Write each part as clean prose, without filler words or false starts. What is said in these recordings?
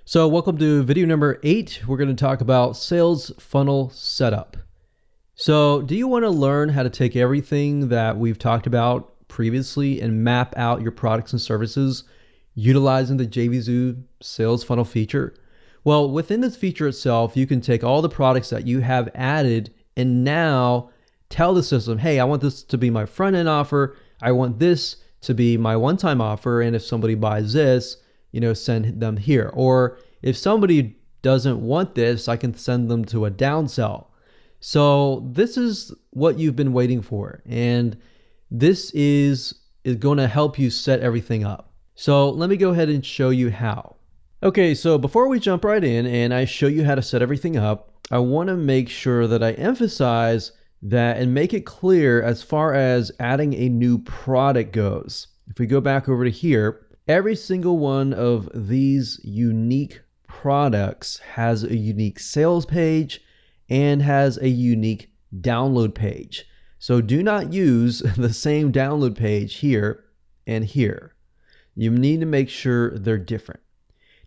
So welcome to video number 8. We're going to talk about sales funnel setup. So do you want to learn how to take everything that we've talked about previously and map out your products and services utilizing the JVZoo sales funnel feature? Well, within this feature itself, you can take all the products that you have added and now tell the system, hey, I want this to be my front end offer. I want this to be my one-time offer. And if somebody buys this, send them here. Or if somebody doesn't want this, I can send them to a downsell. So this is what you've been waiting for. And this is going to help you set everything up. So let me go ahead and show you how. Okay, so before we jump right in and I show you how to set everything up, I want to make sure that I emphasize that and make it clear as far as adding a new product goes. If we go back over to here, every single one of these unique products has a unique sales page and has a unique download page. So do not use the same download page here and here. You need to make sure they're different.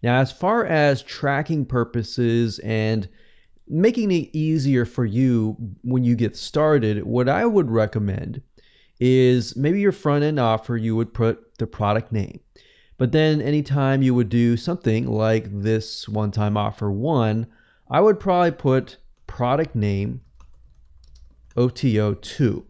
Now, as far as tracking purposes and making it easier for you when you get started, what I would recommend is maybe your front end offer, you would put the product name. But then anytime you would do something like this one-time offer 1, I would probably put product name OTO2.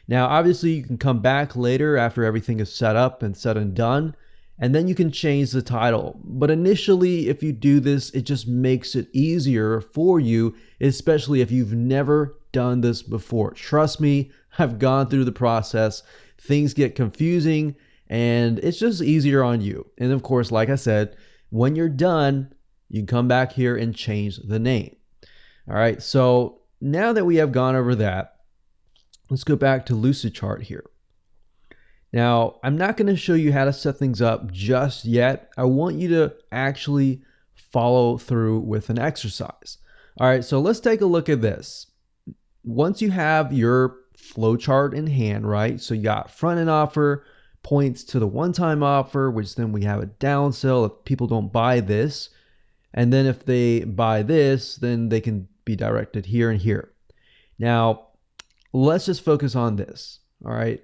Now, obviously you can come back later after everything is set up and said and done, and then you can change the title. But initially, if you do this, it just makes it easier for you, especially if you've never done this before. Trust me, I've gone through the process. Things get confusing, and it's just easier on you. And of course, like I said, when you're done, you can come back here and change the name. All right, so now that we have gone over that, let's go back to Lucidchart here. Now, I'm not going to show you how to set things up just yet. I want you to actually follow through with an exercise. All right, so let's take a look at this. Once you have your flowchart in hand, right? So you got front end offer, points to the one-time offer, which then we have a downsell if people don't buy this. And then if they buy this, then they can be directed here and here. Now, let's just focus on this, all right?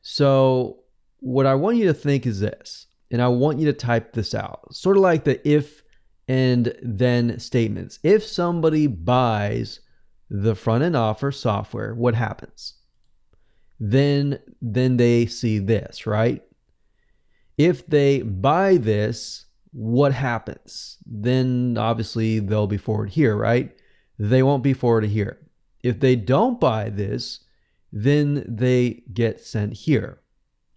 So what I want you to think is this, and I want you to type this out, sort of like the if and then statements. If somebody buys the front end offer software, what happens? Then they see this, right? If they buy this, what happens? Then obviously they'll be forwarded here, right? They won't be forwarded here. If they don't buy this, then they get sent here.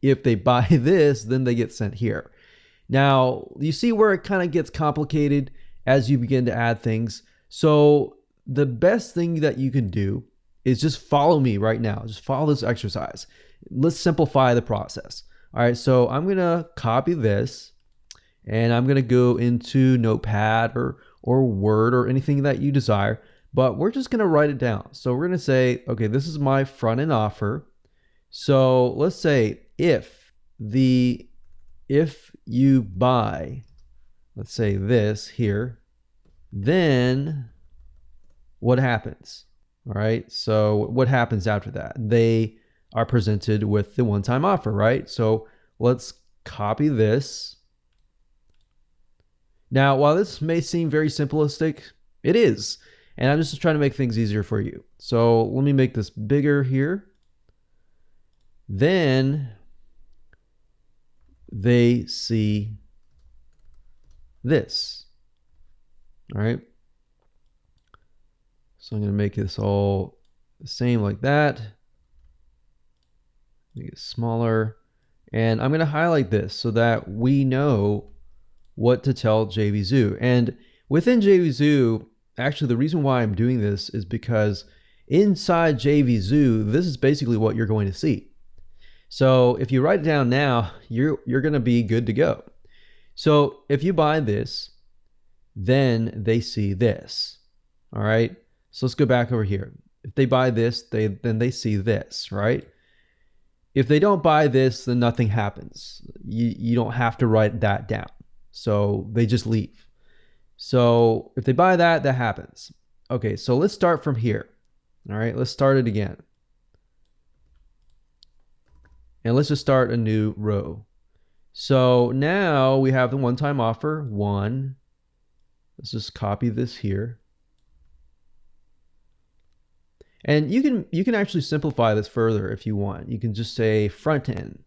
If they buy this, then they get sent here. Now, you see where it kind of gets complicated as you begin to add things. So the best thing that you can do is just follow me right now. Just follow this exercise. Let's simplify the process. All right, so I'm gonna copy this and I'm gonna go into Notepad or Word or anything that you desire, but we're just gonna write it down. So we're gonna say, okay, this is my front end offer. So let's say if you buy, let's say this here, then what happens? All right, so what happens after that? They are presented with the one-time offer, right? So let's copy this. Now, while this may seem very simplistic, it is. And I'm just trying to make things easier for you. So let me make this bigger here. Then they see this. All right. So I'm going to make this all the same like that. Make it smaller. And I'm going to highlight this so that we know what to tell JVZoo. And within JVZoo, actually the reason why I'm doing this is because inside JVZoo, this is basically what you're going to see. So if you write it down now, you're going to be good to go. So if you buy this, then they see this. All right. So let's go back over here. If they buy this, then they see this, right? If they don't buy this, then nothing happens. You don't have to write that down. So they just leave. So if they buy that, that happens. Okay, so let's start from here. All right, let's start it again. And let's just start a new row. So now we have the one-time offer, 1. Let's just copy this here. And you can actually simplify this further if you want. You can just say front end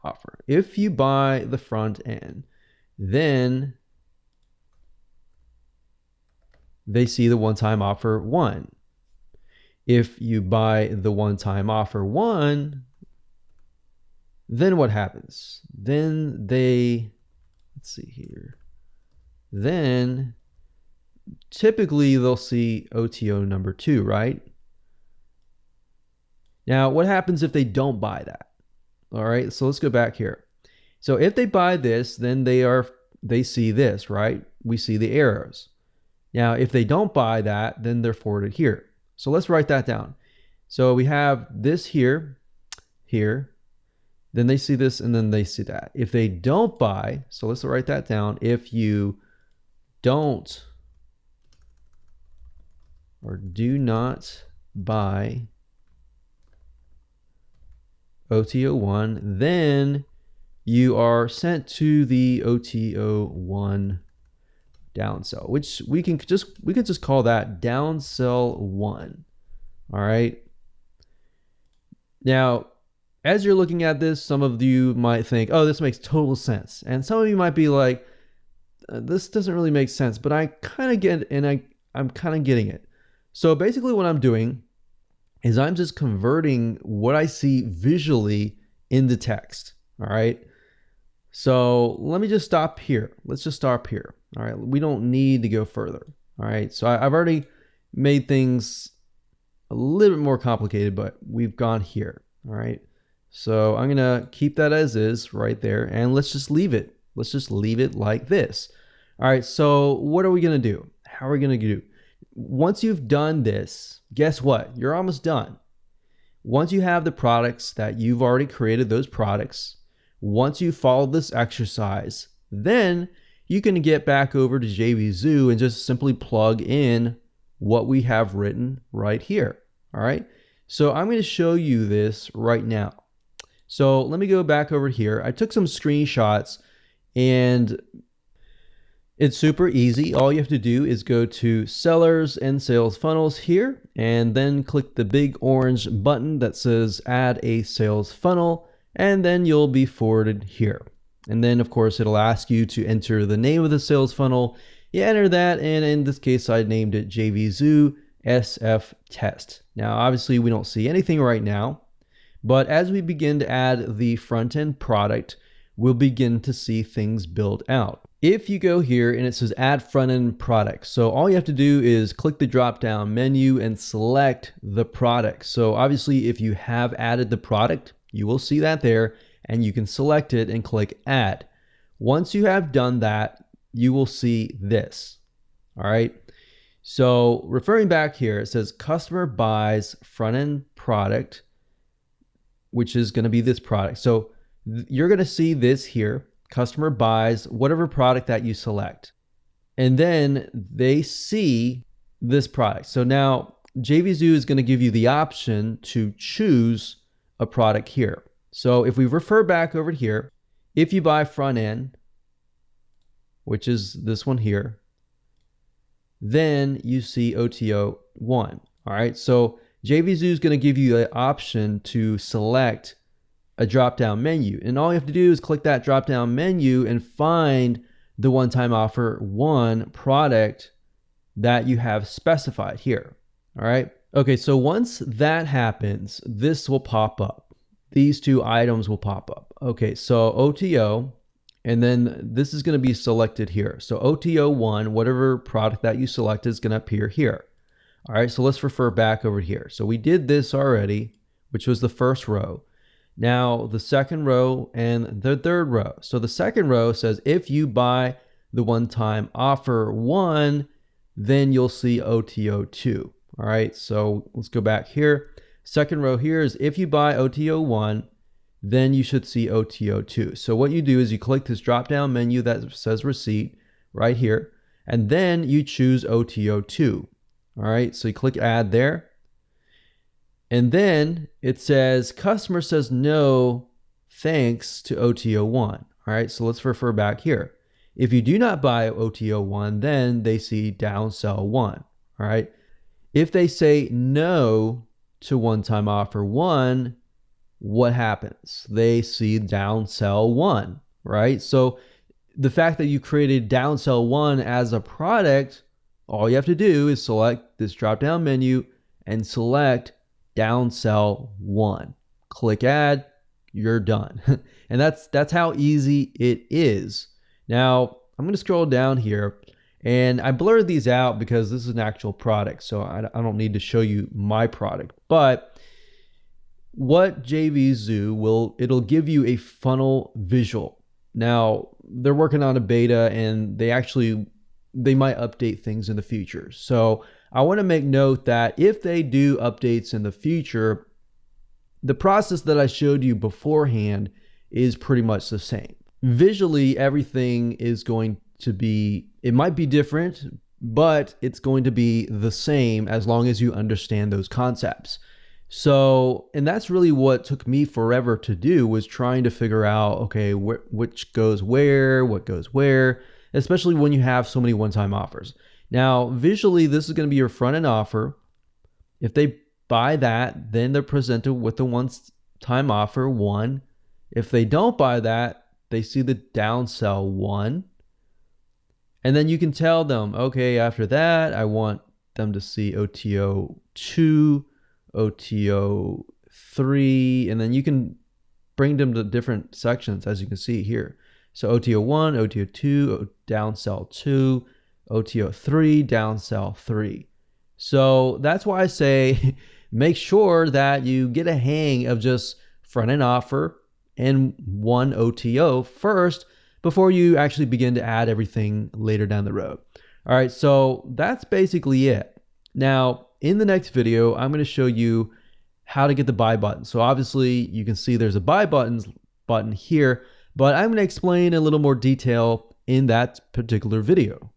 offer. If you buy the front end, then they see the one-time offer 1. If you buy the one-time offer 1, then what happens? Then they, let's see here. Then typically they'll see OTO number 2, right? Now, what happens if they don't buy that? All right, so let's go back here. So if they buy this, then they see this, right? We see the arrows. Now, if they don't buy that, then they're forwarded here. So let's write that down. So we have this here, then they see this, and then they see that. If they don't buy, so let's write that down. If you don't or do not buy OTO1, then you are sent to the OTO1 downsell, which we can just call that downsell 1. All right. Now, as you're looking at this, some of you might think, oh, this makes total sense. And some of you might be like, this doesn't really make sense, but I kind of get it, and I'm kind of getting it. So basically what I'm doing is I'm just converting what I see visually into text. All right. So let me just stop here. Let's just stop here. All right. We don't need to go further. All right. So I've already made things a little bit more complicated, but we've gone here. All right. So I'm going to keep that as is right there, and let's just leave it. Let's just leave it like this. All right. So what are we going to do? How are we going to do? Once you've done this, guess what? You're almost done. Once you have the products that you've already created, those products, once you follow this exercise, then you can get back over to JVZoo and just simply plug in what we have written right here. All right. So I'm going to show you this right now. So let me go back over here. I took some screenshots, and it's super easy. All you have to do is go to Sellers and Sales Funnels here, and then click the big orange button that says Add a Sales Funnel, and then you'll be forwarded here. And then, of course, it'll ask you to enter the name of the sales funnel. You enter that, and in this case, I named it JVZoo SF Test. Now, obviously, we don't see anything right now, but as we begin to add the front-end product, we'll begin to see things build out. If you go here and it says add front-end product, so all you have to do is click the drop-down menu and select the product. So obviously, if you have added the product, you will see that there, and you can select it and click add. Once you have done that, you will see this. All right. So referring back here, it says customer buys front-end product, which is going to be this product. So you're going to see this here. Customer buys whatever product that you select, and then they see this product. So now JVZoo is going to give you the option to choose a product here. So if we refer back over here, if you buy front end, which is this one here, then you see OTO 1. All right. So JVZoo is going to give you an option to select a drop-down menu, and all you have to do is click that drop-down menu and find the one-time offer 1 product that you have specified here. All right. Okay. So once that happens, this will pop up. These two items will pop up. Okay. So OTO, and then this is going to be selected here. So OTO 1, whatever product that you select, is going to appear here. All right. So let's refer back over here. So we did this already, which was the first row. Now the second row and the third row. So the second row says if you buy the one-time offer 1, then you'll see OTO 2. All right. So let's go back here. Second row here is if you buy OTO 1, then you should see OTO 2. So what you do is you click this drop-down menu that says receipt right here, And then you choose OTO2. All right, so you click add there. And then it says customer says no thanks to OTO1. All right, so let's refer back here. If you do not buy OTO1, then they see downsell 1. All right. If they say no to one-time offer 1, what happens? They see downsell 1, right? So the fact that you created downsell 1 as a product, all you have to do is select this drop-down menu and select downsell 1. Click add, you're done. And that's how easy it is. Now, I'm going to scroll down here, and I blurred these out because this is an actual product, so I don't need to show you my product. But what JVZoo will, it'll give you a funnel visual. Now, they're working on a beta, and they might update things in the future. So I want to make note that if they do updates in the future, the process that I showed you beforehand is pretty much the same. Visually, everything is going to be, it might be different, but it's going to be the same as long as you understand those concepts. So, and that's really what took me forever to do, was trying to figure out, okay, which goes where, what goes where, especially when you have so many one-time offers. Now, visually, this is going to be your front-end offer. If they buy that, then they're presented with the one-time offer 1. If they don't buy that, they see the downsell 1. And then you can tell them, okay, after that, I want them to see OTO2, OTO3, and then you can bring them to different sections, as you can see here. So OTO1, OTO2, downsell 2, OTO3, downsell 3. So that's why I say make sure that you get a hang of just front-end offer and one OTO first before you actually begin to add everything later down the road. All right, so that's basically it. Now, in the next video, I'm going to show you how to get the buy button. So obviously, you can see there's a buy button here, but I'm going to explain a little more detail in that particular video.